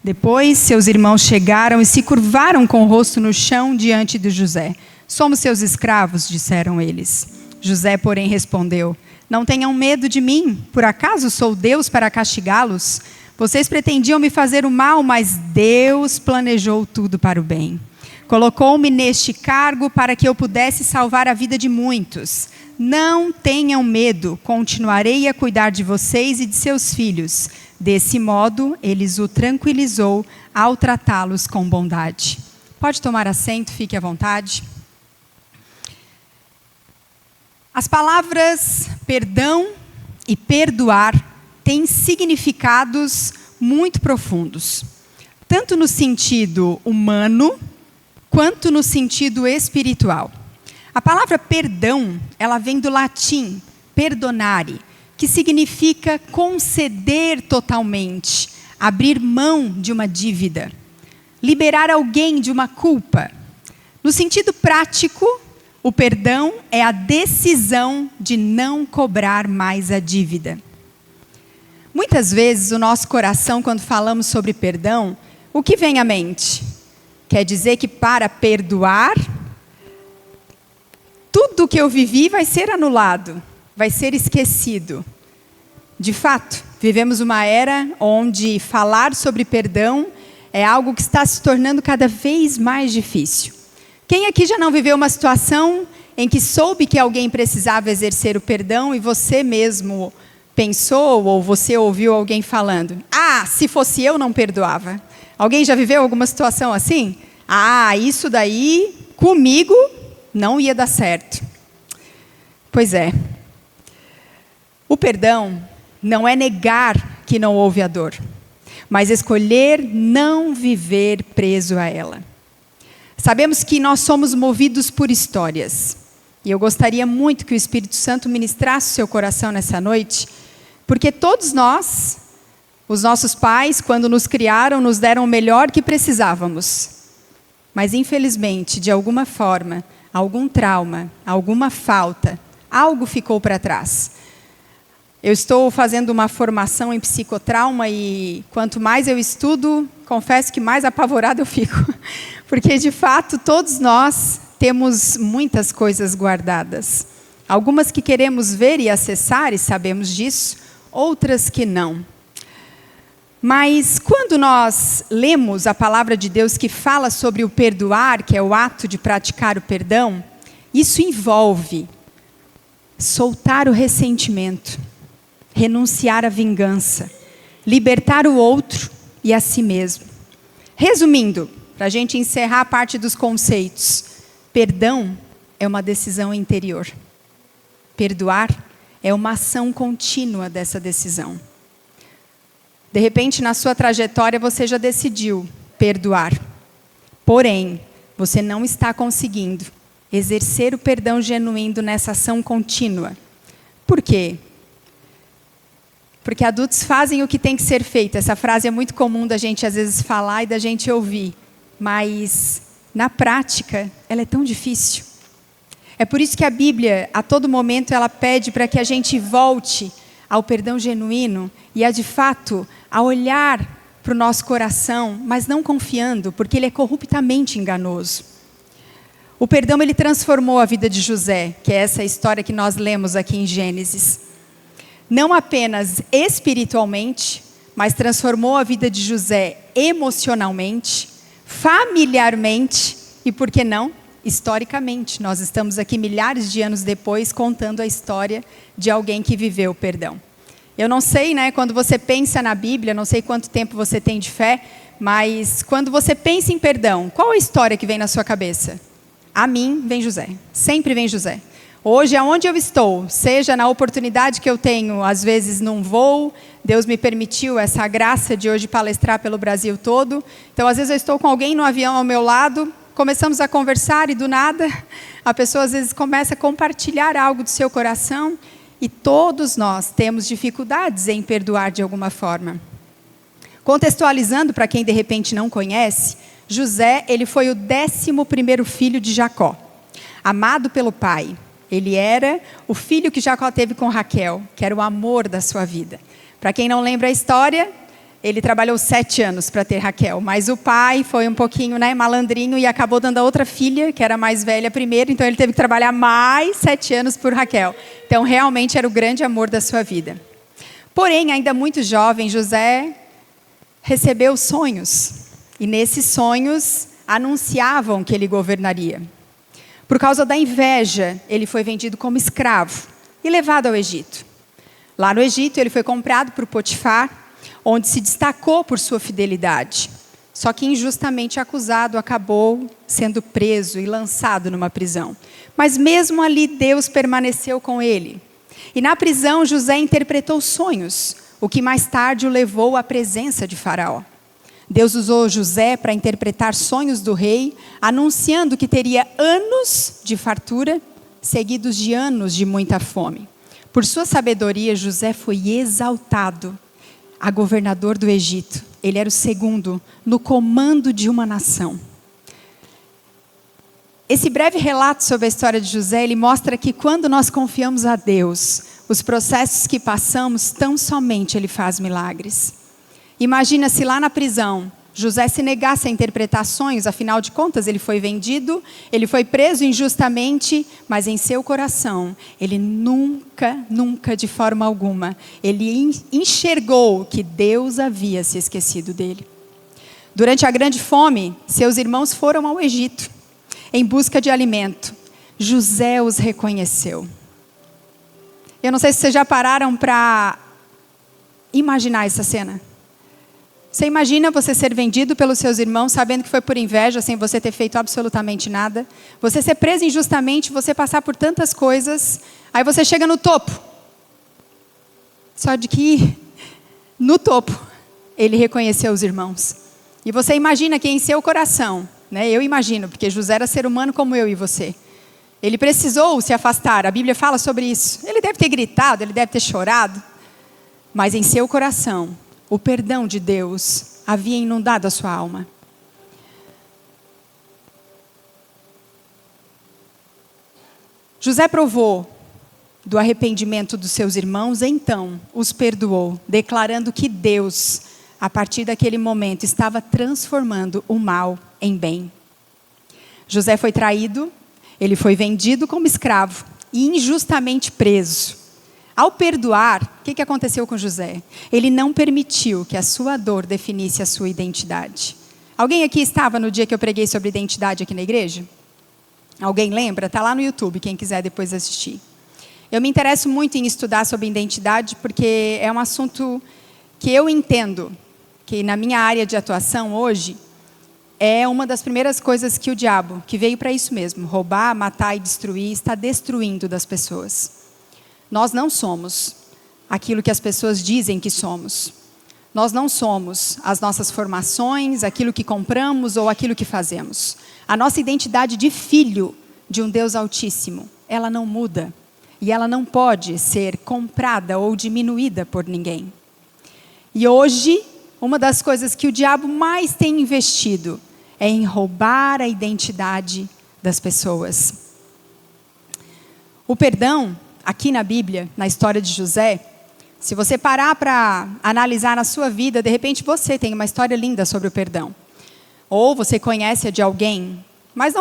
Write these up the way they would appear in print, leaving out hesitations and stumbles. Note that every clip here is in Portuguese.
Depois, seus irmãos chegaram e se curvaram com o rosto no chão diante de José. Somos seus escravos, disseram eles. José, porém, respondeu: Não tenham medo de mim, por acaso sou Deus para castigá-los? Vocês pretendiam me fazer o mal, mas Deus planejou tudo para o bem. Colocou-me neste cargo para que eu pudesse salvar a vida de muitos. Não tenham medo, continuarei a cuidar de vocês e de seus filhos. Desse modo, ele o tranquilizou ao tratá-los com bondade. Pode tomar assento, fique à vontade. As palavras perdão e perdoar têm significados muito profundos, tanto no sentido humano, quanto no sentido espiritual. A palavra perdão, ela vem do latim perdonare, que significa conceder totalmente, abrir mão de uma dívida, liberar alguém de uma culpa. No sentido prático, o perdão é a decisão de não cobrar mais a dívida. Muitas vezes, o nosso coração, quando falamos sobre perdão, o que vem à mente? Quer dizer que para perdoar, tudo que eu vivi vai ser anulado, vai ser esquecido. De fato, vivemos uma era onde falar sobre perdão é algo que está se tornando cada vez mais difícil. Quem aqui já não viveu uma situação em que soube que alguém precisava exercer o perdão e você mesmo pensou ou você ouviu alguém falando: Ah, se fosse eu não perdoava. Alguém já viveu alguma situação assim? Ah, isso daí comigo não ia dar certo. Pois é. O perdão não é negar que não houve a dor, mas escolher não viver preso a ela. Sabemos que nós somos movidos por histórias. E eu gostaria muito que o Espírito Santo ministrasse o seu coração nessa noite, porque todos nós, os nossos pais, quando nos criaram, nos deram o melhor que precisávamos. Mas, infelizmente, de alguma forma, algum trauma, alguma falta, algo ficou para trás. Eu estou fazendo uma formação em psicotrauma e quanto mais eu estudo, confesso que mais apavorada eu fico. Porque, de fato, todos nós temos muitas coisas guardadas. Algumas que queremos ver e acessar, e sabemos disso, outras que não. Mas quando nós lemos a palavra de Deus que fala sobre o perdoar, que é o ato de praticar o perdão, isso envolve soltar o ressentimento, renunciar à vingança, libertar o outro e a si mesmo. Resumindo, para a gente encerrar a parte dos conceitos, perdão é uma decisão interior. Perdoar é uma ação contínua dessa decisão. De repente, na sua trajetória, você já decidiu perdoar. Porém, você não está conseguindo exercer o perdão genuíno nessa ação contínua. Por quê? Porque adultos fazem o que tem que ser feito. Essa frase é muito comum da gente, às vezes, falar e da gente ouvir. Mas, na prática, ela é tão difícil. É por isso que a Bíblia, a todo momento, ela pede para que a gente volte ao perdão genuíno e a, de fato, a olhar para o nosso coração, mas não confiando, porque ele é corruptamente enganoso. O perdão, ele transformou a vida de José, que é essa história que nós lemos aqui em Gênesis. Não apenas espiritualmente, mas transformou a vida de José emocionalmente, familiarmente e, por que não, historicamente. Nós estamos aqui milhares de anos depois contando a história de alguém que viveu o perdão. Eu não sei, quando você pensa na Bíblia, não sei quanto tempo você tem de fé, mas quando você pensa em perdão, qual a história que vem na sua cabeça? A mim vem José, sempre vem José. Hoje, aonde eu estou, seja na oportunidade que eu tenho, às vezes num voo, Deus me permitiu essa graça de hoje palestrar pelo Brasil todo. Então, às vezes eu estou com alguém no avião ao meu lado, começamos a conversar e do nada, a pessoa às vezes começa a compartilhar algo do seu coração e todos nós temos dificuldades em perdoar de alguma forma. Contextualizando para quem de repente não conhece, José, ele foi o 11º filho de Jacó, amado pelo pai. Ele era o filho que Jacó teve com Raquel, que era o amor da sua vida. Para quem não lembra a história, ele trabalhou 7 anos para ter Raquel, mas o pai foi um pouquinho, malandrinho e acabou dando a outra filha, que era mais velha primeiro, então ele teve que trabalhar mais 7 anos por Raquel. Então realmente era o grande amor da sua vida. Porém, ainda muito jovem, José recebeu sonhos, e nesses sonhos anunciavam que ele governaria. Por causa da inveja, ele foi vendido como escravo e levado ao Egito. Lá no Egito, ele foi comprado por Potifar, onde se destacou por sua fidelidade. Só que injustamente acusado, acabou sendo preso e lançado numa prisão. Mas mesmo ali, Deus permaneceu com ele. E na prisão, José interpretou sonhos, o que mais tarde o levou à presença de Faraó. Deus usou José para interpretar sonhos do rei, anunciando que teria anos de fartura, seguidos de anos de muita fome. Por sua sabedoria, José foi exaltado a governador do Egito. Ele era o segundo no comando de uma nação. Esse breve relato sobre a história de José, ele mostra que quando nós confiamos a Deus, os processos que passamos, tão somente Ele faz milagres. Imagina se lá na prisão, José se negasse a interpretar sonhos, afinal de contas ele foi vendido, ele foi preso injustamente, mas em seu coração, ele nunca de forma alguma, ele enxergou que Deus havia se esquecido dele. Durante a grande fome, seus irmãos foram ao Egito, em busca de alimento. José os reconheceu. Eu não sei se vocês já pararam para imaginar essa cena. Você imagina você ser vendido pelos seus irmãos, sabendo que foi por inveja, sem você ter feito absolutamente nada. Você ser preso injustamente, você passar por tantas coisas. Aí você chega no topo. Só de que, no topo, ele reconheceu os irmãos. E você imagina que em seu coração, eu imagino, porque José era ser humano como eu e você. Ele precisou se afastar, a Bíblia fala sobre isso. Ele deve ter gritado, ele deve ter chorado. Mas em seu coração, o perdão de Deus havia inundado a sua alma. José provou do arrependimento dos seus irmãos, então os perdoou, declarando que Deus, a partir daquele momento, estava transformando o mal em bem. José foi traído, ele foi vendido como escravo e injustamente preso. Ao perdoar, o que aconteceu com José? Ele não permitiu que a sua dor definisse a sua identidade. Alguém aqui estava no dia que eu preguei sobre identidade aqui na igreja? Alguém lembra? Está lá no YouTube, quem quiser depois assistir. Eu me interesso muito em estudar sobre identidade, porque é um assunto que eu entendo, que na minha área de atuação hoje, é uma das primeiras coisas que o diabo, que veio para isso mesmo, roubar, matar e destruir, está destruindo das pessoas. Nós não somos aquilo que as pessoas dizem que somos. Nós não somos as nossas formações, aquilo que compramos ou aquilo que fazemos. A nossa identidade de filho de um Deus Altíssimo, ela não muda. E ela não pode ser comprada ou diminuída por ninguém. E hoje, uma das coisas que o diabo mais tem investido é em roubar a identidade das pessoas. O perdão, aqui na Bíblia, na história de José, se você parar para analisar na sua vida, de repente você tem uma história linda sobre o perdão. Ou você conhece a de alguém, mas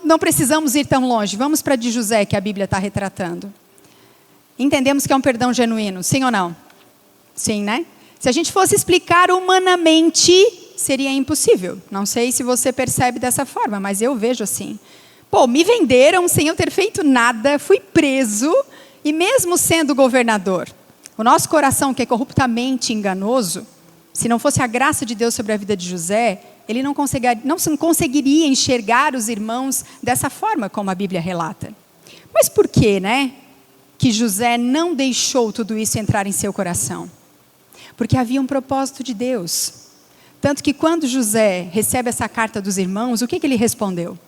não precisamos ir tão longe. Vamos para a de José, que a Bíblia está retratando. Entendemos que é um perdão genuíno, sim ou não? Sim, né? Se a gente fosse explicar humanamente, seria impossível. Não sei se você percebe dessa forma, mas eu vejo assim. Me venderam sem eu ter feito nada, fui preso, e mesmo sendo governador, o nosso coração, que é corruptamente enganoso, se não fosse a graça de Deus sobre a vida de José, ele não conseguiria enxergar os irmãos dessa forma como a Bíblia relata. Mas por que, que José não deixou tudo isso entrar em seu coração? Porque havia um propósito de Deus. Tanto que quando José recebe essa carta dos irmãos, o que ele respondeu?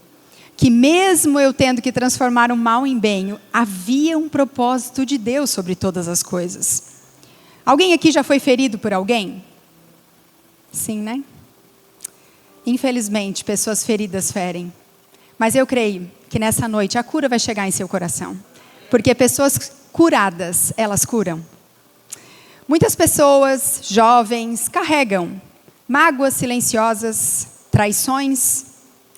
Que mesmo eu tendo que transformar o mal em bem, havia um propósito de Deus sobre todas as coisas. Alguém aqui já foi ferido por alguém? Sim, Infelizmente, pessoas feridas ferem. Mas eu creio que nessa noite a cura vai chegar em seu coração. Porque pessoas curadas, elas curam. Muitas pessoas, jovens, carregam mágoas silenciosas, traições,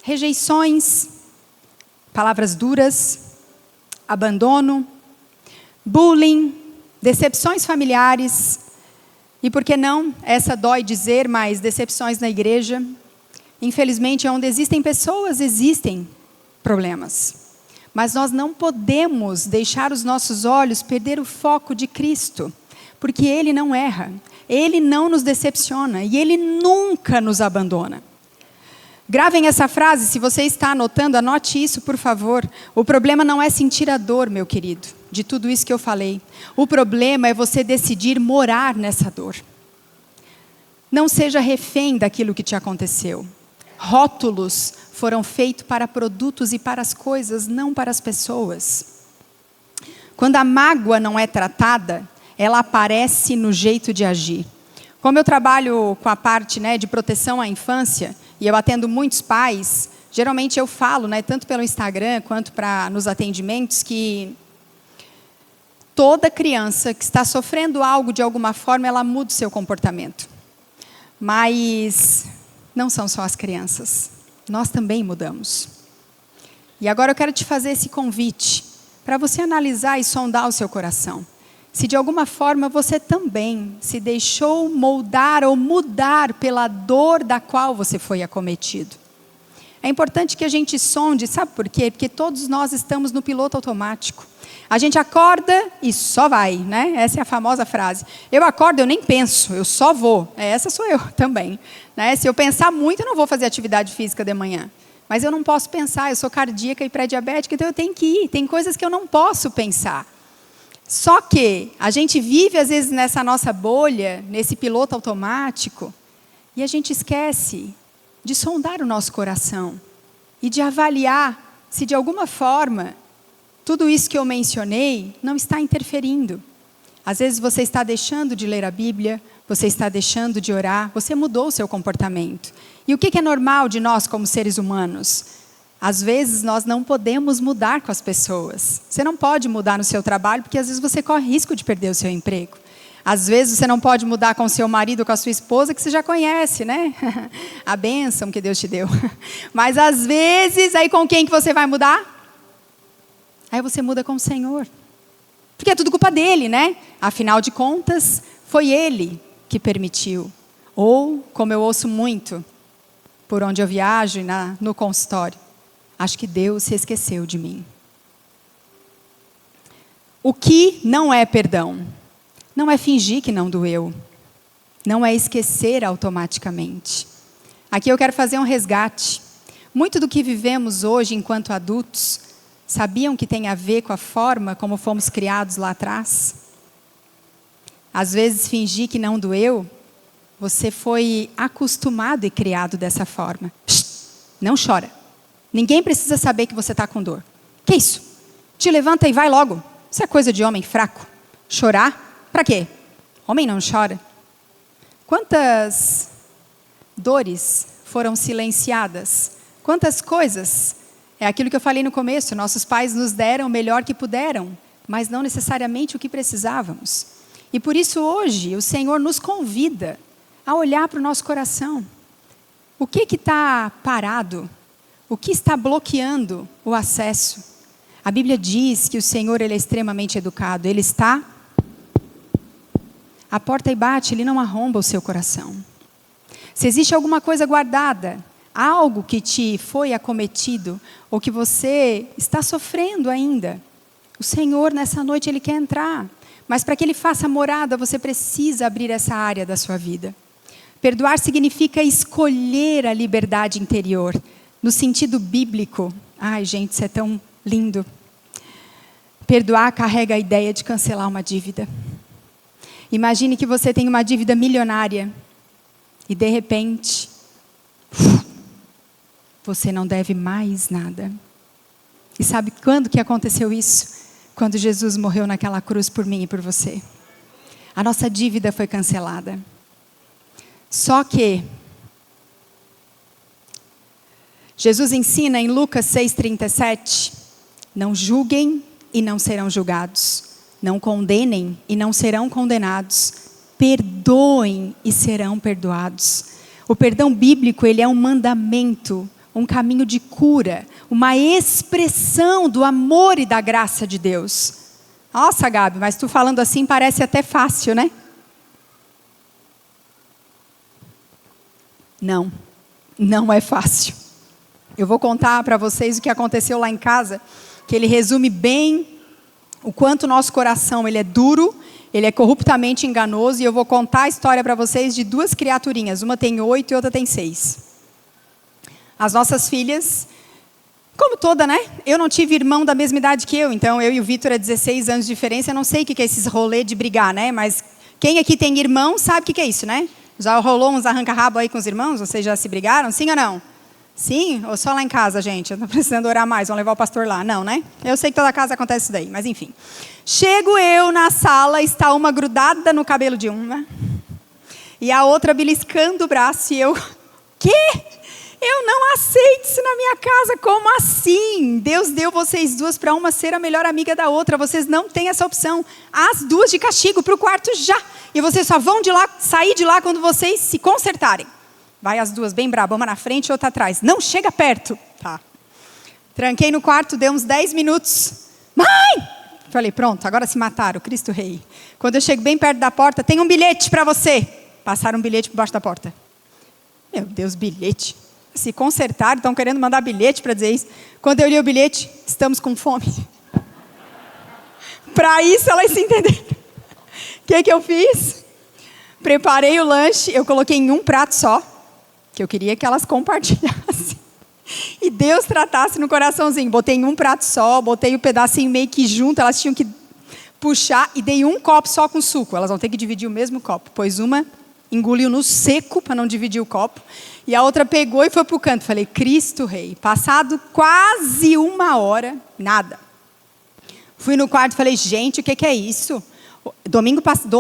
rejeições, palavras duras, abandono, bullying, decepções familiares e, por que não, essa dói dizer, mas decepções na igreja. Infelizmente, onde existem pessoas, existem problemas. Mas nós não podemos deixar os nossos olhos perder o foco de Cristo, porque Ele não erra, Ele não nos decepciona e Ele nunca nos abandona. Gravem essa frase, se você está anotando, anote isso, por favor. O problema não é sentir a dor, meu querido, de tudo isso que eu falei. O problema é você decidir morar nessa dor. Não seja refém daquilo que te aconteceu. Rótulos foram feitos para produtos e para as coisas, não para as pessoas. Quando a mágoa não é tratada, ela aparece no jeito de agir. Como eu trabalho com a parte, de proteção à infância, e eu atendo muitos pais, geralmente eu falo, tanto pelo Instagram quanto nos atendimentos, que toda criança que está sofrendo algo de alguma forma, ela muda o seu comportamento. Mas não são só as crianças, nós também mudamos. E agora eu quero te fazer esse convite, para você analisar e sondar o seu coração. Se de alguma forma você também se deixou moldar ou mudar pela dor da qual você foi acometido. É importante que a gente sonde, sabe por quê? Porque todos nós estamos no piloto automático. A gente acorda e só vai, Essa é a famosa frase. Eu acordo, eu nem penso, eu só vou. Essa sou eu também. Se eu pensar muito, eu não vou fazer atividade física de manhã. Mas eu não posso pensar, eu sou cardíaca e pré-diabética, então eu tenho que ir. Tem coisas que eu não posso pensar. Só que a gente vive, às vezes, nessa nossa bolha, nesse piloto automático, e a gente esquece de sondar o nosso coração e de avaliar se, de alguma forma, tudo isso que eu mencionei não está interferindo. Às vezes você está deixando de ler a Bíblia, você está deixando de orar, você mudou o seu comportamento. E o que é normal de nós como seres humanos? Às vezes nós não podemos mudar com as pessoas. Você não pode mudar no seu trabalho, porque às vezes você corre risco de perder o seu emprego. Às vezes você não pode mudar com o seu marido, com a sua esposa, que você já conhece, A bênção que Deus te deu. Mas às vezes, aí com quem que você vai mudar? Aí você muda com o Senhor. Porque é tudo culpa dele, Afinal de contas, foi ele que permitiu. Ou, como eu ouço muito, por onde eu viajo e no consultório, acho que Deus se esqueceu de mim. O que não é perdão? Não é fingir que não doeu. Não é esquecer automaticamente. Aqui eu quero fazer um resgate. Muito do que vivemos hoje enquanto adultos, sabiam que tem a ver com a forma como fomos criados lá atrás? Às vezes fingir que não doeu, você foi acostumado e criado dessa forma. Não chora. Ninguém precisa saber que você está com dor. Que isso? Te levanta e vai logo. Isso é coisa de homem fraco. Chorar? Para quê? Homem não chora. Quantas dores foram silenciadas? Quantas coisas? É aquilo que eu falei no começo. Nossos pais nos deram o melhor que puderam, mas não necessariamente o que precisávamos. E por isso hoje o Senhor nos convida a olhar para o nosso coração. O que está parado? O que está bloqueando o acesso? A Bíblia diz que o Senhor ele é extremamente educado. Ele está à porta e bate, Ele não arromba o seu coração. Se existe alguma coisa guardada, algo que te foi acometido, ou que você está sofrendo ainda, o Senhor nessa noite Ele quer entrar. Mas para que Ele faça morada, você precisa abrir essa área da sua vida. Perdoar significa escolher a liberdade interior. No sentido bíblico, ai gente, isso é tão lindo. Perdoar carrega a ideia de cancelar uma dívida. Imagine que você tem uma dívida milionária e de repente, você não deve mais nada. E sabe quando que aconteceu isso? Quando Jesus morreu naquela cruz por mim e por você. A nossa dívida foi cancelada. Só que Jesus ensina em Lucas 6,37, não julguem e não serão julgados, não condenem e não serão condenados, perdoem e serão perdoados. O perdão bíblico, ele é um mandamento, um caminho de cura, uma expressão do amor e da graça de Deus. Nossa, Gabi, mas tu falando assim parece até fácil, né? Não, não é fácil. Eu vou contar para vocês o que aconteceu lá em casa, que ele resume bem o quanto o nosso coração ele é duro, ele é corruptamente enganoso, e eu vou contar a história para vocês de duas criaturinhas, uma tem 8 e outra tem 6. As nossas filhas, como toda, né? Eu não tive irmão da mesma idade que eu, então eu e o Vitor é 16 anos de diferença, eu não sei o que é esses rolê de brigar, né? Mas quem aqui tem irmão sabe o que é isso, né? Já rolou uns arranca-rabo aí com os irmãos? Vocês já se brigaram? Sim ou não? Sim? Ou só lá em casa, gente? Eu estou precisando orar mais, vamos levar o pastor lá. Não, né? Eu sei que toda casa acontece isso daí, mas enfim. Chego eu na sala, está uma grudada no cabelo de uma, e a outra beliscando o braço, e eu... Quê? Eu não aceito isso na minha casa, como assim? Deus deu vocês duas para uma ser a melhor amiga da outra, vocês não têm essa opção. As duas de castigo para o quarto já. E vocês só vão de lá, sair de lá quando vocês se consertarem. Vai as duas bem brabas, uma na frente e outra atrás. Não chega perto. Tá. Tranquei no quarto, deu uns 10 minutos. Mãe! Falei, pronto, agora se mataram, Cristo Rei. Quando eu chego bem perto da porta, tem um bilhete para você. Passaram um bilhete por baixo da porta. Meu Deus, bilhete. Se consertaram, estão querendo mandar bilhete para dizer isso. Quando eu li o bilhete, estamos com fome. Para isso elas se entenderam. O que eu fiz? Preparei o lanche, eu coloquei em um prato só, que eu queria que elas compartilhassem. E Deus tratasse no coraçãozinho. Botei em um prato só, botei o pedacinho meio que junto, elas tinham que puxar, e dei um copo só com suco. Elas vão ter que dividir o mesmo copo, pois uma engoliu no seco para não dividir o copo, e a outra pegou e foi para o canto. Falei, Cristo Rei. Passado quase 1 hora, nada. Fui no quarto e falei, gente, o que é isso?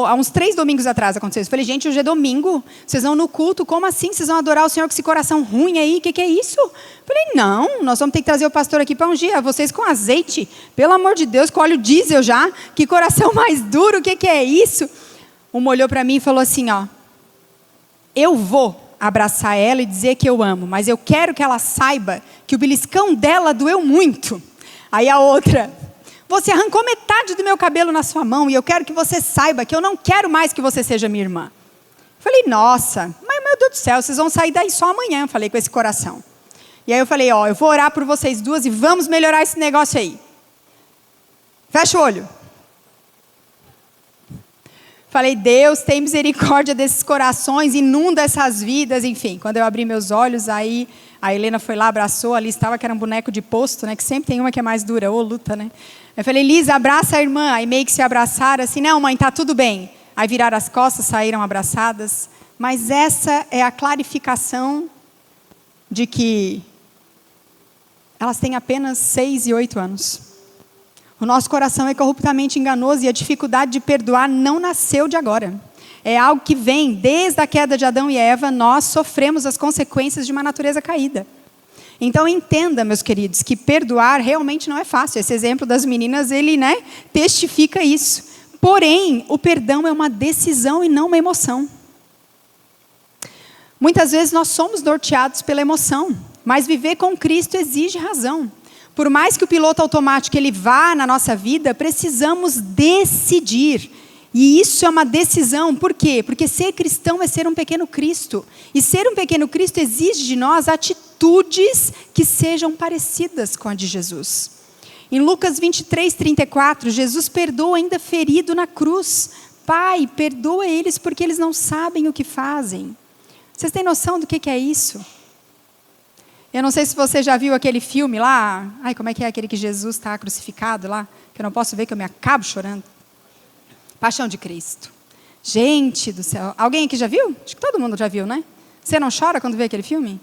Há uns 3 domingos atrás aconteceu isso. Falei, gente, hoje é domingo, vocês vão no culto, como assim? Vocês vão adorar o Senhor com esse coração ruim aí? O que é isso? Falei, não, nós vamos ter que trazer o pastor aqui para ungir vocês com azeite. Pelo amor de Deus, com óleo diesel já. Que coração mais duro, o que é isso? Uma olhou para mim e falou assim, ó, eu vou abraçar ela e dizer que eu amo, mas eu quero que ela saiba que o beliscão dela doeu muito. Aí a outra, você arrancou metade do meu cabelo na sua mão e eu quero que você saiba que eu não quero mais que você seja minha irmã. Falei, nossa, mas meu Deus do céu, vocês vão sair daí só amanhã, falei com esse coração. E aí eu falei, ó, eu vou orar por vocês duas e vamos melhorar esse negócio aí. Fecha o olho. Falei, Deus, tem misericórdia desses corações, inunda essas vidas, enfim. Quando eu abri meus olhos, aí a Helena foi lá, abraçou, ali estava, que era um boneco de posto, né? Que sempre tem uma que é mais dura, ou luta, né? Eu falei, Lisa, abraça a irmã. Aí meio que se abraçaram, assim, não, mãe, tá tudo bem. Aí viraram as costas, saíram abraçadas. Mas essa é a clarificação de que elas têm apenas 6 e 8 anos. O nosso coração é corruptamente enganoso e a dificuldade de perdoar não nasceu de agora. É algo que vem desde a queda de Adão e Eva, nós sofremos as consequências de uma natureza caída. Então entenda, meus queridos, que perdoar realmente não é fácil. Esse exemplo das meninas, ele, testifica isso. Porém, o perdão é uma decisão e não uma emoção. Muitas vezes nós somos norteados pela emoção, mas viver com Cristo exige razão. Por mais que o piloto automático ele vá na nossa vida, precisamos decidir. E isso é uma decisão. Por quê? Porque ser cristão é ser um pequeno Cristo. E ser um pequeno Cristo exige de nós atitudes que sejam parecidas com a de Jesus. Em Lucas 23:34, Jesus perdoa ainda ferido na cruz. Pai, perdoa eles porque eles não sabem o que fazem. Vocês têm noção do que é isso? Eu não sei se você já viu aquele filme lá. Ai, como é que é aquele que Jesus está crucificado lá? Que eu não posso ver, que eu me acabo chorando. Paixão de Cristo. Gente do céu. Alguém aqui já viu? Acho que todo mundo já viu, né? Você não chora quando vê aquele filme?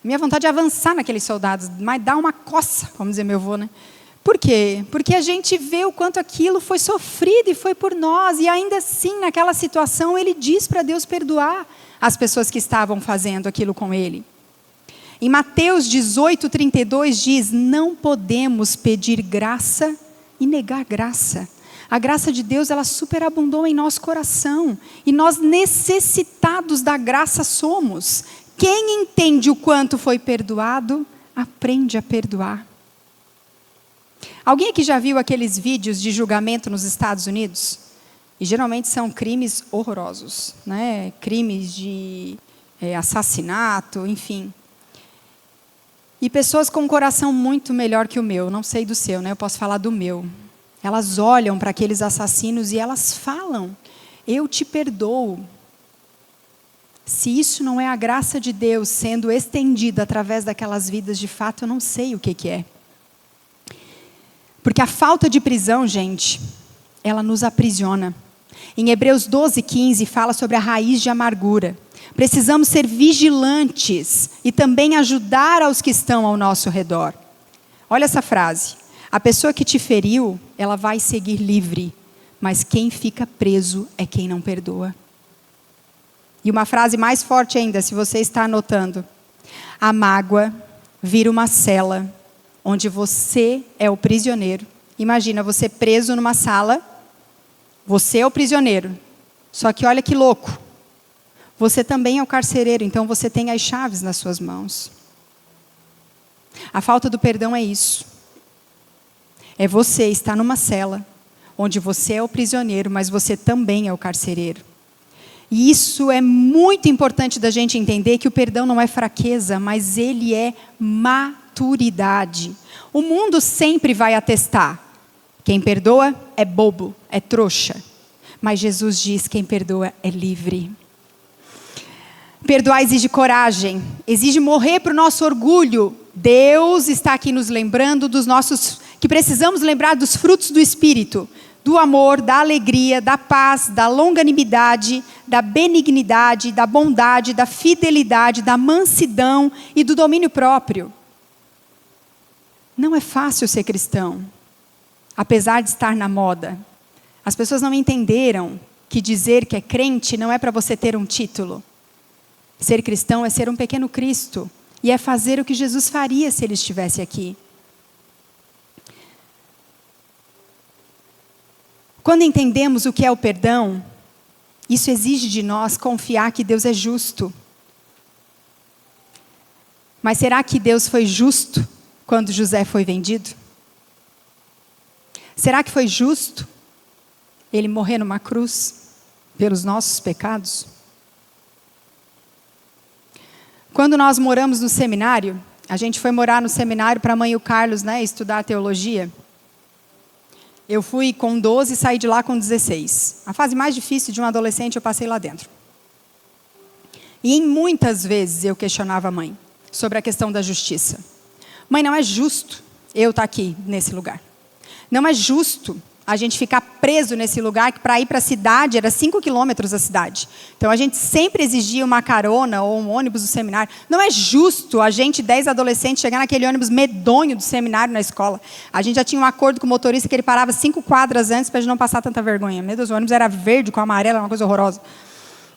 Minha vontade é avançar naqueles soldados, mas dá uma coça, vamos dizer meu avô, né? Por quê? Porque a gente vê o quanto aquilo foi sofrido e foi por nós. E ainda assim, naquela situação, ele diz para Deus perdoar as pessoas que estavam fazendo aquilo com ele. Em Mateus 18:32 diz, não podemos pedir graça e negar graça. A graça de Deus, ela superabundou em nosso coração. E nós necessitados da graça somos. Quem entende o quanto foi perdoado, aprende a perdoar. Alguém aqui já viu aqueles vídeos de julgamento nos Estados Unidos? E geralmente são crimes horrorosos, né? Crimes de assassinato, enfim. E pessoas com um coração muito melhor que o meu, não sei do seu, né? Eu posso falar do meu. Elas olham para aqueles assassinos e elas falam: eu te perdoo. Se isso não é a graça de Deus sendo estendida através daquelas vidas, de fato, eu não sei o que é. Porque a falta de prisão, gente, ela nos aprisiona. Em Hebreus 12:15 fala sobre a raiz de amargura. Precisamos ser vigilantes e também ajudar aos que estão ao nosso redor. Olha essa frase. A pessoa que te feriu, ela vai seguir livre, mas quem fica preso é quem não perdoa. E uma frase mais forte ainda, se você está anotando. A mágoa vira uma cela, onde você é o prisioneiro. Imagina, você preso numa sala, você é o prisioneiro. Só que olha que louco. Você também é o carcereiro, então você tem as chaves nas suas mãos. A falta do perdão é isso. É você estar numa cela, onde você é o prisioneiro, mas você também é o carcereiro. E isso é muito importante da gente entender, que o perdão não é fraqueza, mas ele é maturidade. O mundo sempre vai atestar: quem perdoa é bobo, é trouxa. Mas Jesus diz: quem perdoa é livre. Perdoar exige coragem, exige morrer para o nosso orgulho. Deus está aqui nos lembrando que precisamos lembrar dos frutos do Espírito. Do amor, da alegria, da paz, da longanimidade, da benignidade, da bondade, da fidelidade, da mansidão e do domínio próprio. Não é fácil ser cristão, apesar de estar na moda. As pessoas não entenderam que dizer que é crente não é para você ter um título. Ser cristão é ser um pequeno Cristo e é fazer o que Jesus faria se ele estivesse aqui. Quando entendemos o que é o perdão, isso exige de nós confiar que Deus é justo. Mas será que Deus foi justo quando José foi vendido? Será que foi justo ele morrer numa cruz pelos nossos pecados? Quando nós moramos no seminário, a gente foi morar no seminário para a mãe e o Carlos, né, estudar teologia. Eu fui com 12 e saí de lá com 16. A fase mais difícil de um adolescente eu passei lá dentro. E muitas vezes eu questionava a mãe sobre a questão da justiça. Mãe, não é justo eu estar aqui nesse lugar. Não é justo a gente ficar preso nesse lugar, que para ir para a cidade era 5 quilômetros a cidade. Então a gente sempre exigia uma carona ou um ônibus do seminário. Não é justo a gente, 10 adolescentes, chegar naquele ônibus medonho do seminário na escola. A gente já tinha um acordo com o motorista que ele parava 5 quadras antes para a gente não passar tanta vergonha. Meu Deus, o ônibus era verde com amarelo, uma coisa horrorosa.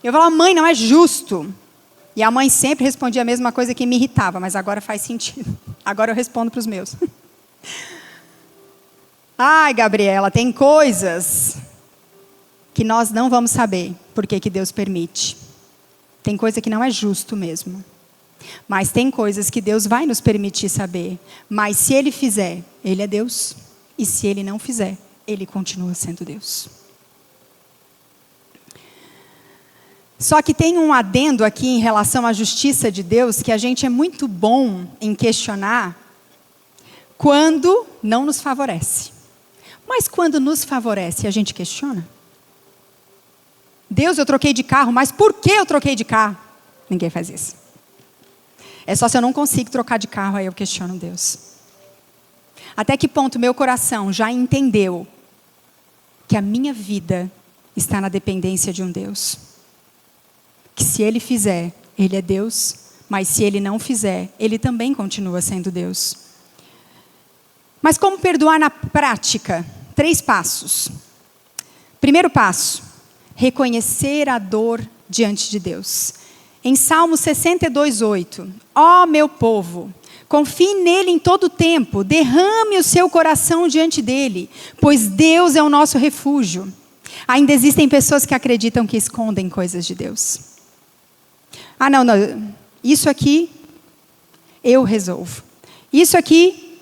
Eu falava: mãe, não é justo. E a mãe sempre respondia a mesma coisa, que me irritava, mas agora faz sentido. Agora eu respondo para os meus. Ai, Gabriela, tem coisas que nós não vamos saber por que Deus permite. Tem coisa que não é justo mesmo. Mas tem coisas que Deus vai nos permitir saber. Mas se Ele fizer, Ele é Deus. E se Ele não fizer, Ele continua sendo Deus. Só que tem um adendo aqui em relação à justiça de Deus, que a gente é muito bom em questionar quando não nos favorece. Mas quando nos favorece, a gente questiona? Deus, eu troquei de carro, mas por que eu troquei de carro? Ninguém faz isso. É só se eu não consigo trocar de carro, aí eu questiono Deus. Até que ponto meu coração já entendeu que a minha vida está na dependência de um Deus? Que se Ele fizer, Ele é Deus, mas se Ele não fizer, Ele também continua sendo Deus. Mas como perdoar na prática? 3 passos. Primeiro passo: reconhecer a dor diante de Deus. Em Salmo 62:8, ó meu povo, Confie nele em todo o tempo. Derrame o seu coração diante dele, pois Deus é o nosso refúgio. Ainda existem pessoas que acreditam que escondem coisas de Deus. Ah, não, isso aqui eu resolvo. Isso aqui,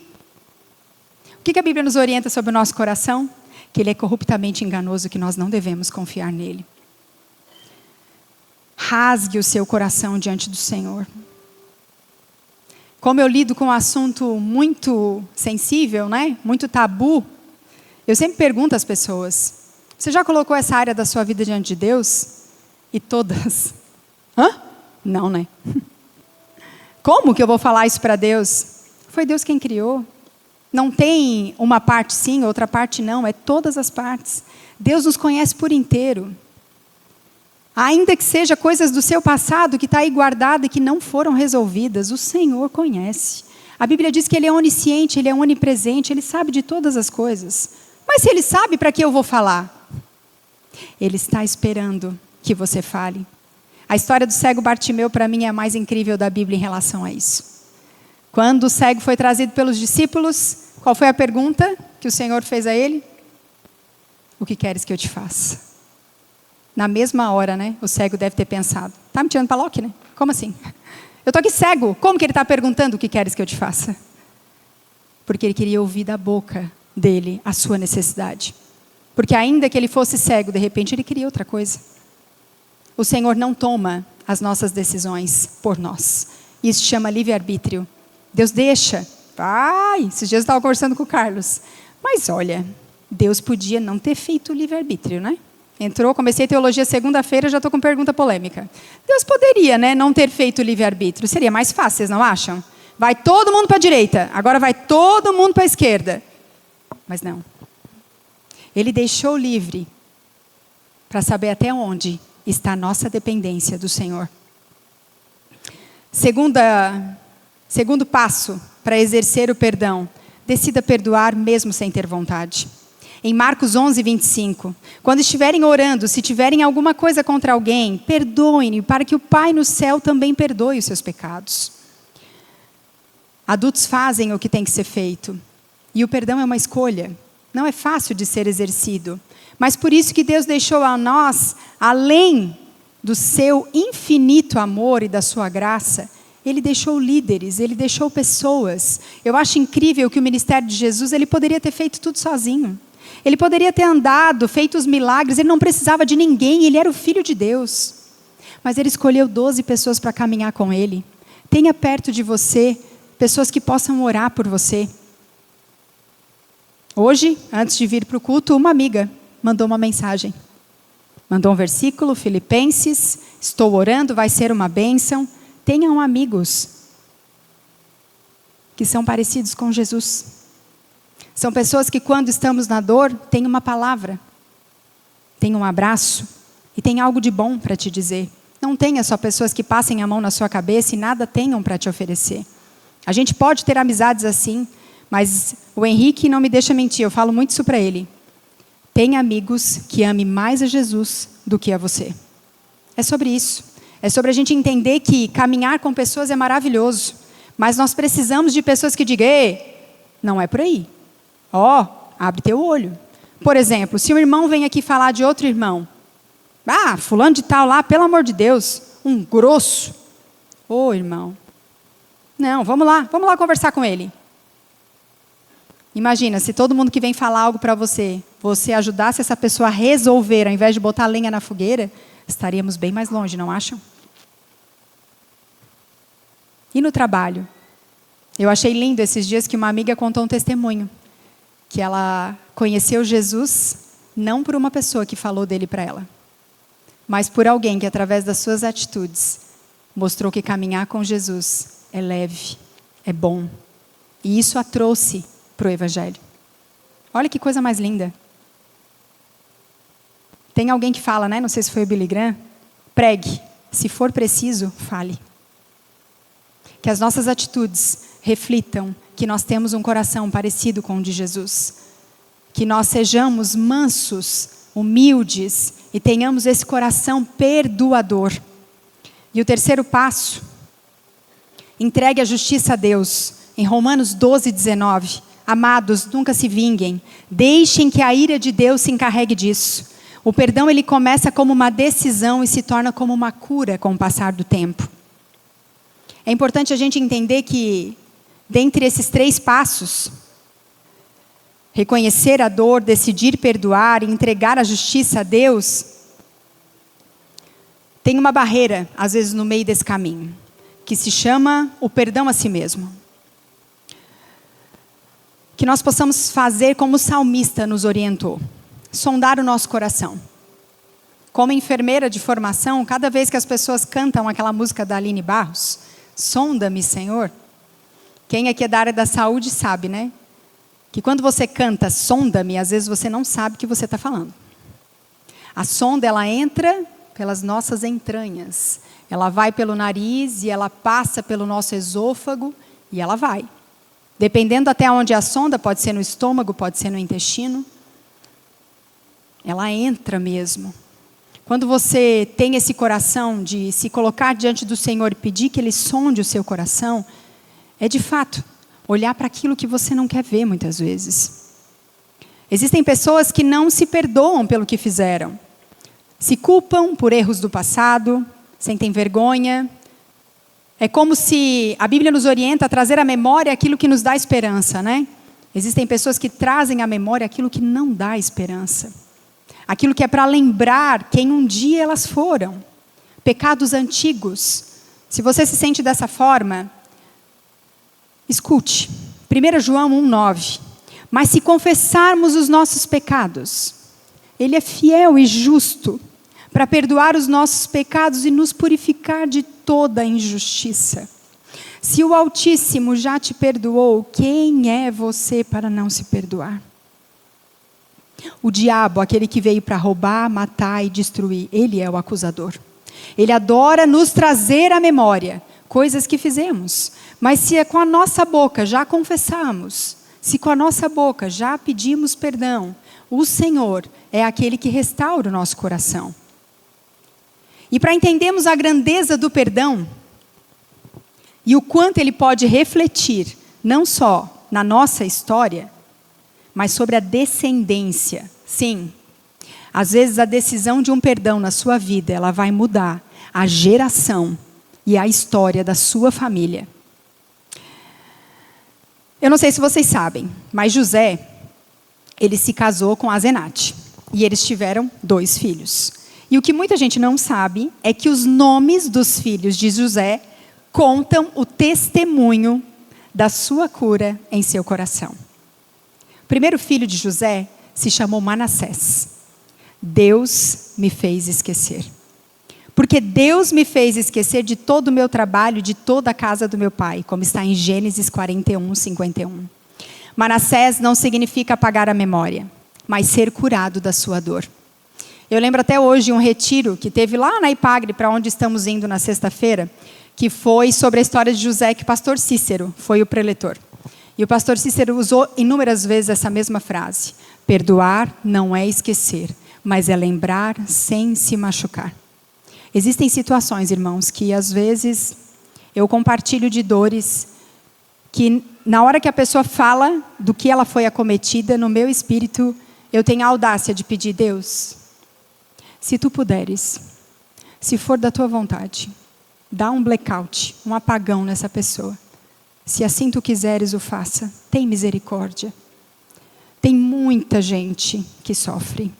o que a Bíblia nos orienta sobre o nosso coração? Que ele é corruptamente enganoso, que nós não devemos confiar nele. Rasgue o seu coração diante do Senhor. Como eu lido com um assunto muito sensível, né? Muito tabu, eu sempre pergunto às pessoas: você já colocou essa área da sua vida diante de Deus? E todas: hã? Não, né? Como que eu vou falar isso para Deus? Foi Deus quem criou. Não tem uma parte sim, outra parte não, é todas as partes. Deus nos conhece por inteiro. Ainda que seja coisas do seu passado que está aí guardada e que não foram resolvidas, o Senhor conhece. A Bíblia diz que Ele é onisciente, Ele é onipresente, Ele sabe de todas as coisas. Mas se Ele sabe, para que eu vou falar? Ele está esperando que você fale. A história do cego Bartimeu, para mim, é a mais incrível da Bíblia em relação a isso. Quando o cego foi trazido pelos discípulos, qual foi a pergunta que o Senhor fez a ele? O que queres que eu te faça? Na mesma hora, né? O cego deve ter pensado: tá me tirando para Loki, né? Como assim? Eu estou aqui cego. Como que ele está perguntando o que queres que eu te faça? Porque ele queria ouvir da boca dele a sua necessidade. Porque ainda que ele fosse cego, de repente ele queria outra coisa. O Senhor não toma as nossas decisões por nós. Isso se chama livre-arbítrio. Deus deixa. Esses dias eu estava conversando com o Carlos. Mas olha, Deus podia não ter feito o livre-arbítrio, né? Comecei teologia segunda-feira, já estou com pergunta polêmica. Deus poderia, né, não ter feito o livre-arbítrio. Seria mais fácil, vocês não acham? Vai todo mundo para a direita, agora vai todo mundo para a esquerda. Mas não. Ele deixou livre para saber até onde está a nossa dependência do Senhor. Segundo passo para exercer o perdão: decida perdoar mesmo sem ter vontade. Em Marcos 11, 25, quando estiverem orando, se tiverem alguma coisa contra alguém, perdoem, para que o Pai no céu também perdoe os seus pecados. Adultos fazem o que tem que ser feito. E o perdão é uma escolha. Não é fácil de ser exercido. Mas por isso que Deus deixou a nós, além do seu infinito amor e da sua graça, Ele deixou líderes, Ele deixou pessoas. Eu acho incrível que o ministério de Jesus, Ele poderia ter feito tudo sozinho. Ele poderia ter andado, feito os milagres, Ele não precisava de ninguém, Ele era o Filho de Deus. Mas Ele escolheu 12 pessoas para caminhar com Ele. Tenha perto de você pessoas que possam orar por você. Hoje, antes de vir para o culto, uma amiga mandou uma mensagem. Mandou um versículo, Filipenses: estou orando, vai ser uma bênção. Tenham amigos que são parecidos com Jesus. São pessoas que, quando estamos na dor, têm uma palavra, têm um abraço e têm algo de bom para te dizer. Não tenha só pessoas que passem a mão na sua cabeça e nada tenham para te oferecer. A gente pode ter amizades assim, mas o Henrique não me deixa mentir, eu falo muito isso para ele. Tenha amigos que amem mais a Jesus do que a você. É sobre isso. É sobre a gente entender que caminhar com pessoas é maravilhoso, mas nós precisamos de pessoas que digam: ei, não é por aí. Abre teu olho. Por exemplo, se um irmão vem aqui falar de outro irmão: fulano de tal lá, pelo amor de Deus, um grosso. Irmão, não, vamos lá conversar com ele. Imagina, se todo mundo que vem falar algo para você, você ajudasse essa pessoa a resolver, ao invés de botar lenha na fogueira, estaríamos bem mais longe, não acham? E no trabalho? Eu achei lindo esses dias que uma amiga contou um testemunho. Que ela conheceu Jesus não por uma pessoa que falou dele para ela, mas por alguém que, através das suas atitudes, mostrou que caminhar com Jesus é leve, é bom. E isso a trouxe para o Evangelho. Olha que coisa mais linda. Tem alguém que fala, né? Não sei se foi o Billy Graham: pregue, se for preciso, fale. Que as nossas atitudes reflitam que nós temos um coração parecido com o de Jesus. Que nós sejamos mansos, humildes e tenhamos esse coração perdoador. E o terceiro passo, Entregue a justiça a Deus. Em Romanos 12, 19. Amados, nunca se vinguem. Deixem que a ira de Deus se encarregue disso. O perdão, ele começa como uma decisão e se torna como uma cura com o passar do tempo. É importante a gente entender que, dentre esses 3 passos, reconhecer a dor, decidir perdoar e entregar a justiça a Deus, tem uma barreira, às vezes, no meio desse caminho, que se chama o perdão a si mesmo. Que nós possamos fazer como o salmista nos orientou, sondar o nosso coração. Como enfermeira de formação, cada vez que as pessoas cantam aquela música da Aline Barros, sonda-me, Senhor. Quem aqui é da área da saúde sabe, né? Que quando você canta sonda-me, às vezes você não sabe o que você está falando. A sonda, ela entra pelas nossas entranhas. Ela vai pelo nariz e ela passa pelo nosso esôfago e ela vai. Dependendo até onde é a sonda, pode ser no estômago, pode ser no intestino. Ela entra mesmo. Quando você tem esse coração de se colocar diante do Senhor e pedir que Ele sonde o seu coração, é de fato olhar para aquilo que você não quer ver muitas vezes. Existem pessoas que não se perdoam pelo que fizeram. Se culpam por erros do passado, sentem vergonha. É como se a Bíblia nos orienta a trazer à memória aquilo que nos dá esperança, né? Existem pessoas que trazem à memória aquilo que não dá esperança. Aquilo que é para lembrar quem um dia elas foram. Pecados antigos. Se você se sente dessa forma, escute. 1 João 1,9. Mas se confessarmos os nossos pecados, Ele é fiel e justo para perdoar os nossos pecados e nos purificar de toda injustiça. Se o Altíssimo já te perdoou, quem é você para não se perdoar? O diabo, aquele que veio para roubar, matar e destruir, ele é o acusador. Ele adora nos trazer à memória coisas que fizemos. Mas se com a nossa boca já confessamos, se com a nossa boca já pedimos perdão, o Senhor é aquele que restaura o nosso coração. E para entendermos a grandeza do perdão e o quanto ele pode refletir, não só na nossa história, mas sobre a descendência. Sim, às vezes a decisão de um perdão na sua vida, ela vai mudar a geração e a história da sua família. Eu não sei se vocês sabem, mas José, ele se casou com Asenate. E eles tiveram 2 filhos. E o que muita gente não sabe é que os nomes dos filhos de José contam o testemunho da sua cura em seu coração. O primeiro filho de José se chamou Manassés. Deus me fez esquecer. Porque Deus me fez esquecer de todo o meu trabalho, de toda a casa do meu pai, como está em Gênesis 41, 51. Manassés não significa apagar a memória, mas ser curado da sua dor. Eu lembro até hoje um retiro que teve lá na Ipagre, para onde estamos indo na sexta-feira, que foi sobre a história de José, que o pastor Cícero foi o preletor. E o pastor Cícero usou inúmeras vezes essa mesma frase. Perdoar não é esquecer, mas é lembrar sem se machucar. Existem situações, irmãos, que às vezes eu compartilho de dores que na hora que a pessoa fala do que ela foi acometida, no meu espírito, eu tenho a audácia de pedir, Deus, se tu puderes, se for da tua vontade, dá um blackout, um apagão nessa pessoa. Se assim tu quiseres, o faça. Tem misericórdia. Tem muita gente que sofre.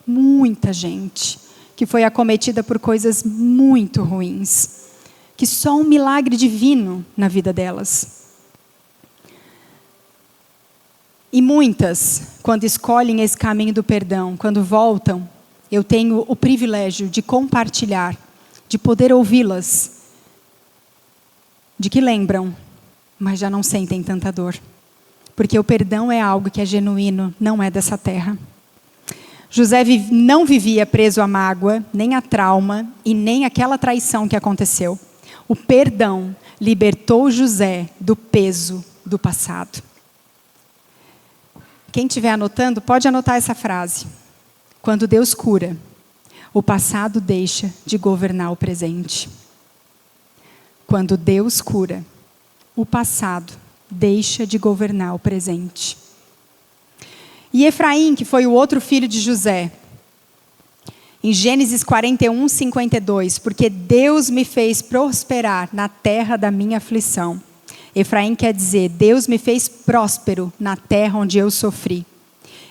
Muita gente que foi acometida por coisas muito ruins. Que só um milagre divino na vida delas. E muitas, quando escolhem esse caminho do perdão, quando voltam, eu tenho o privilégio de compartilhar, de poder ouvi-las, de que lembram, mas já não sentem tanta dor. Porque o perdão é algo que é genuíno, não é dessa terra. José não vivia preso à mágoa, nem a trauma e nem aquela traição que aconteceu. O perdão libertou José do peso do passado. Quem estiver anotando, pode anotar essa frase. Quando Deus cura, o passado deixa de governar o presente. Quando Deus cura, o passado deixa de governar o presente. E Efraim, que foi o outro filho de José, em Gênesis 41, 52, porque Deus me fez prosperar na terra da minha aflição. Efraim quer dizer, Deus me fez próspero na terra onde eu sofri.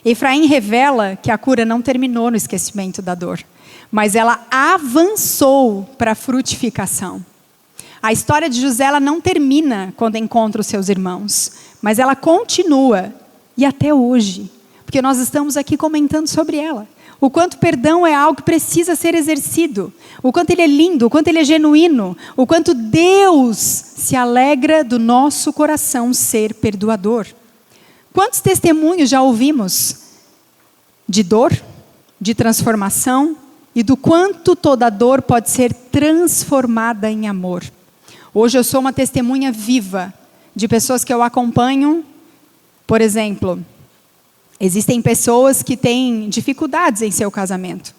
Efraim revela que a cura não terminou no esquecimento da dor, mas ela avançou para a frutificação. A história de José ela não termina quando encontra os seus irmãos, mas ela continua, e até hoje, porque nós estamos aqui comentando sobre ela. O quanto perdão é algo que precisa ser exercido, o quanto ele é lindo, o quanto ele é genuíno, o quanto Deus se alegra do nosso coração ser perdoador. Quantos testemunhos já ouvimos de dor, de transformação e do quanto toda dor pode ser transformada em amor. Hoje eu sou uma testemunha viva de pessoas que eu acompanho. Por exemplo, existem pessoas que têm dificuldades em seu casamento.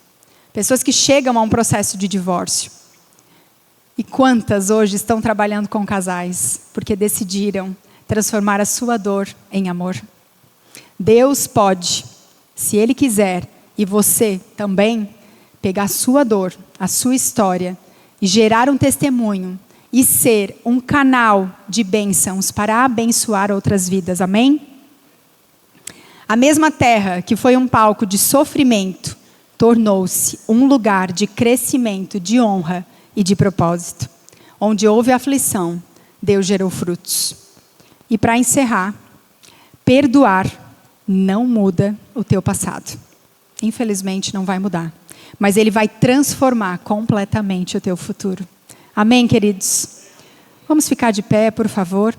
Pessoas que chegam a um processo de divórcio. E quantas hoje estão trabalhando com casais porque decidiram transformar a sua dor em amor. Deus pode, se Ele quiser, e você também, pegar a sua dor, a sua história e gerar um testemunho e ser um canal de bênçãos para abençoar outras vidas. Amém? A mesma terra que foi um palco de sofrimento tornou-se um lugar de crescimento, de honra e de propósito. Onde houve aflição, Deus gerou frutos. E para encerrar, perdoar não muda o teu passado. Infelizmente não vai mudar. Mas Ele vai transformar completamente o teu futuro. Amém, queridos? Vamos ficar de pé, por favor.